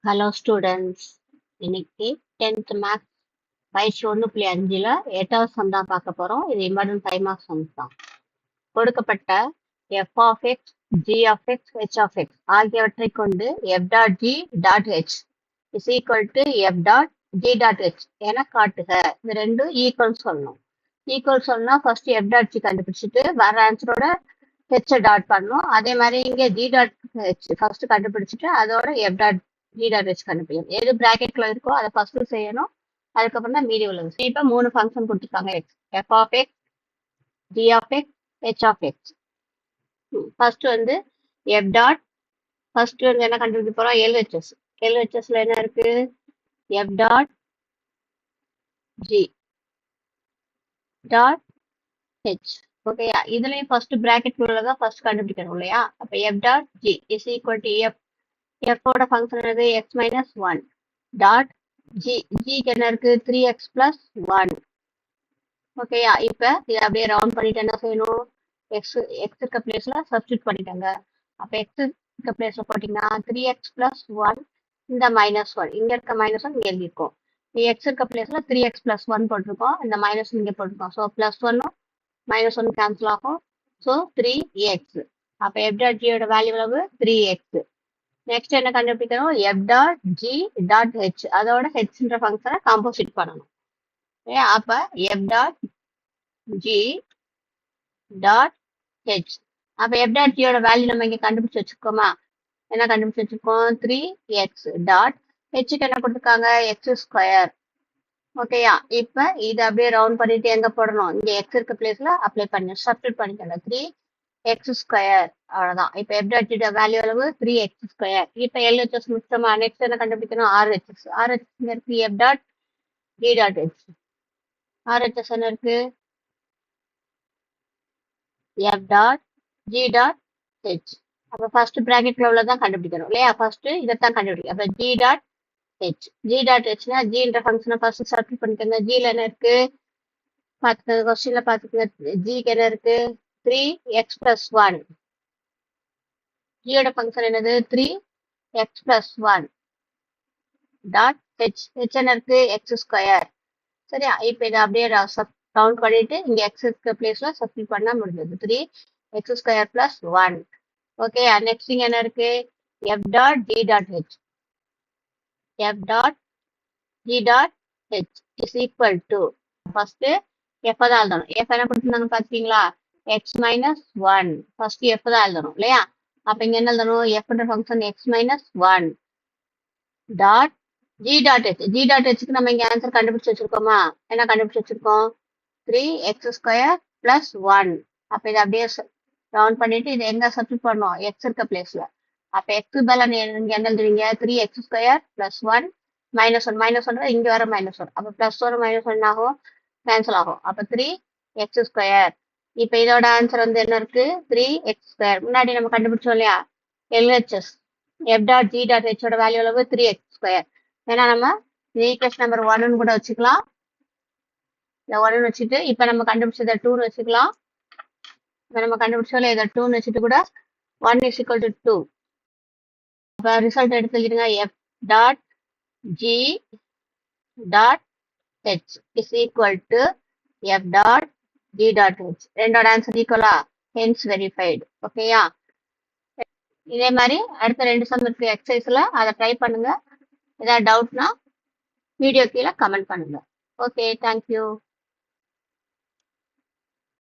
Hello students, இன்னைக்கு 10th maths பயிற்சி 1.5ல 8வது சம் தான் பார்க்க போறோம். இது இம்பார்ட்டன்ட் 5 மார்க்ஸ் சம்ஸ் தான். கொடுக்கப்பட்ட f of x, g of x, h of x ஆகியவற்றை கொண்டு f dot g dot h is equal to f dot g dot h என காட்டுக. இது ரெண்டும் ஈக்குவல் சொல்லணும். ஈக்குவல் சொன்னா ஃபர்ஸ்ட் f dot g கண்டுபிடிச்சிட்டு வர ஆன்சரோட h டாட் பண்ணணும். அதே மாதிரி இங்க g dot h ஃபர்ஸ்ட் கண்டுபிடிச்சிட்டு அதோட f dot g dot h கண்டுபிடிக்கணும். எது பிராக்கெட்ல இருக்கோ அதை ஃபர்ஸ்ட் செய்யணும். அதுக்கப்புறம் தான் மீதி உள்ளது. இப்போ 3 ஃபங்க்ஷன் கொடுத்துருக்காங்க. x f of x, g of x, h of x. First வந்து f டாட் ஃபர்ஸ்ட் வந்து என்ன கண்டுபிடிக்க போறோம்? LHS. LHSல என்ன இருக்கு? f dot g dot h. ஓகேயா? இதுலயும் ஃபர்ஸ்ட் பிராக்கெட் உள்ளதான் ஃபர்ஸ்ட் கண்டுபிடிக்கணும் இல்லையா? அப்ப f dot g is equal to f. f ஓட ஃபங்க்ஷன் என்னது? x minus 1 dot g. g என்ன இருக்கு? 3x plus 1. ஓகேயா? இப்ப இதை அப்படியே ரவுண்ட் பண்ணிட்டு என்ன செய்யணும்? x இருக்க பிளேஸ்ல சப்ஸ்டியூட் பண்ணிட்டாங்க. அப்ப x இருக்க பிளேஸ்ல போட்டீங்கன்னா 3x பிளஸ் 1 இந்த மைனஸ் 1 இங்க இருக்க மைனஸ் 1 இங்க எழுதிருக்கோம். x இருக்க பிளேஸ்ல 3x பிளஸ் 1 போட்டிருக்கோம். இந்த மைனஸ் இங்க போட்டிருக்கோம். ஸோ பிளஸ் 1 மைனஸ் 1 கேன்சல் ஆகும். So 3x. அப்ப f டாட் g யோட வேல்யூ எவ்வளவு? 3x. நெக்ஸ்ட் என்ன கண்டுபிடிக்கணும்? f dot g dot h அதோட ஹெச்ன்ற ஃபங்க்ஷனை காம்போசிட் பண்ணணும். அப்ப f dot g dot h. அப்ப f டாட் g யோட வேல்யூ நம்ம இங்க கண்டுபிடிச்சு வச்சிருக்கோமா? என்ன கண்டுபிடிச்சு வச்சிருக்கோம்? 3x டாட் ஹெச்சுக்கு என்ன கொடுத்துருக்காங்க? x square. ஓகேயா? இப்ப இது அப்படியே ரவுண்ட் பண்ணிட்டு எங்க போடணும்? இங்க x இருக்க பிளேஸ்ல அப்ளை பண்ணி சப்ஸ்டியூட் பண்ணிக்கோங்க. 3x square. அவ்வளவுதான். இப்ப f டாட் g வேல்யூ அளவு 3x ஸ்கொயர். இப்ப LHS முடிச்சோமா? நெக்ஸ்ட் என்ன கண்டுபிடிக்கணும்? RHS. RHS இருக்கு f dot g dot h. RHS என்ன இருக்கு? f dot g dot h. அப்ப ஃபர்ஸ்ட் பிராக்கெட்ல உள்ளதான் கண்டுபிடிக்கணும் இல்லையா? ஃபர்ஸ்ட் இதைத்தான் கண்டுபிடிக்கணும். அப்ப g dot h. g dot hனா g என்ற ஃபங்க்ஷனை ஃபர்ஸ்ட் சப்ஸ்டியூட் பண்ணிக்கோங்க. g ல என்ன இருக்கு? பாத்துக்கோங்க, கொஸ்டின்ல பாத்துக்கோங்க. g க்கு என்ன இருக்கு? 3x plus 1. g யோட ஃபங்க்ஷன் என்னது? 3x plus 1 dot h. h என்ன இருக்கு? x square. சரியா? இப்ப இதை அப்படியே ரவுண்ட் பண்ணிட்டு இங்க x இருக்க பிளேஸ்ல சப்ஸ்டியூட் பண்ணா முடிஞ்சது. 3x square plus 1. Okay, next இங்க என்ன இருக்கு? f dot g dot h. f dot g dot h is equal to first f தான் எழுதணும். f என்ன கொடுத்துருந்தாங்க பாத்தீங்களா? x minus 1. ஃபர்ஸ்ட் f தான் எழுதணும் இல்லையா? அப்ப இங்க என்ன எழுதணும்? f ன்ற function x minus 1 dot g dot h. g dot h க்கு நம்ம இங்க ஆன்சர் கண்டுபிடிச்சு வச்சிருக்கோமா? என்ன கண்டுபிடிச்சு வச்சிருக்கோம்? 3x square plus 1. அப்ப இதை அப்படியே ரவுண்ட் பண்ணிட்டு இதை எங்க சப்ஸ்டியூட் பண்ணோம்? x இருக்க பிளேஸ்ல. அப்ப x பதிலா நீங்க என்ன எழுதுவீங்க? 3x square plus 1 minus 1. Minus 1 இங்க வர மைனஸ் 1. அப்ப பிளஸ் 1 மைனஸ் 1 ஆகும், கேன்சல் ஆகும். அப்ப 3x ஸ்கொயர். இப்ப இதோட ஆன்சர் வந்து என்ன இருக்கு? 3x square. முன்னாடி நம்ம கண்டுபிடிச்சோம் இல்லையா? LHS f dot g dot h ஓட வேல்யூ அளவு 3x ஸ்கொயர். ஏன்னா நம்ம ஈக்குவேஷன் நம்பர் 1 கூட வச்சுக்கலாம். இந்த 1 வச்சுட்டு இப்ப நம்ம கண்டுபிடிச்சத 2 வச்சுக்கலாம். இப்ப நம்ம கண்டுபிடிச்சோம்ல இதை 2 வச்சுட்டு கூட 1 is equal to 2. அப்ப ரிசல்ட் எடுத்துக்கிடுங்க. f dot g dot h is equal to f dot g dot h. ரெண்டோட ஆன்சர் ஈக்குவலா? Hence verified. ஓகேயா? இதே மாதிரி அடுத்த 2 சம் இருக்கு எக்ஸசைஸ்ல, அதை ட்ரை பண்ணுங்க. ஏதாவது டவுட்னா வீடியோ கீழே கமெண்ட் பண்ணுங்க. Okay, thank you.